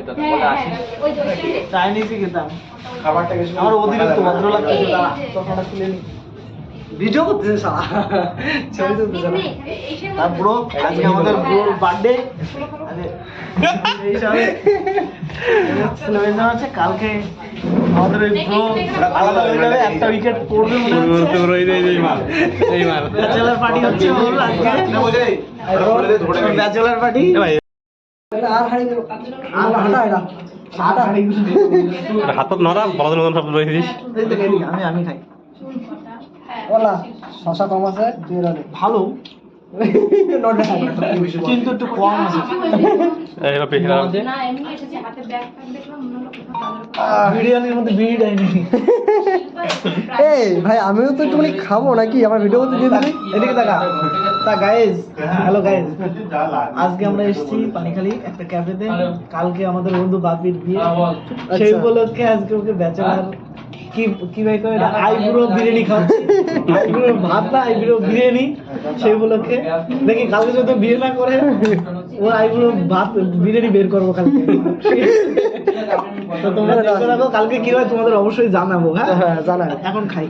যেত না, বলে আসিস চাইনিজই খেতাম। খাবারটা আমার অতিরিক্ত ভদ্র লাগতেছে, দাঁড়া চশমাটা খুলে নি। ভিডিও করতেছে সারা, ছবি তুলতেছে না। আর ব্রো আজকে আমাদের ব্রোর বার্থডে, এই হিসাবে সেলিব্রেশন আছে। কালকে আমাদের ওই ব্রো আলাদা হয়ে যাবে, একটা উইকেট পড়বে মনে হচ্ছে। ব্যাচেলার পার্টি হচ্ছে ওর আজকে, ব্যাচেলার পার্টি। হাতত নরা বড়দের মতন সব রয়েছিস। আমি খাই শশা কম আছে ভালো, কিন্তু একটু কম আছে। এবার পেছনে বিরিয়ানির মধ্যে বিড়ি দেয়নি। এই ভাই আমিও তো একটুখানি খাবো নাকি, আমার ভিডিও করতে দিয়ে দিবি। এদিকে তাকা। তা গাইজ, হ্যালো গাইজ, আজকে আমরা এসেছি পানিখালি একটা ক্যাফেতে। কালকে আমাদের বন্ধু বাপির বিয়ে, সেই উপলক্ষে আজকে ওকে ব্যাচেলার কি ভাই কয় এটা আইব্রো বিরিয়ানি খাচ্ছি। আইব্রো ভাত না, আইব্রো বিরিয়ানি। সেই উপলক্ষে দেখি কালকে যদি বিয়ে না করে ওর আইব্রো ভাত বিরিয়ানি বের করবো কালকে। তো তোমরা দেখতে থাকো, কালকে কি হয় তোমাদের অবশ্যই জানাবো। হ্যাঁ জানাই। এখন খাই।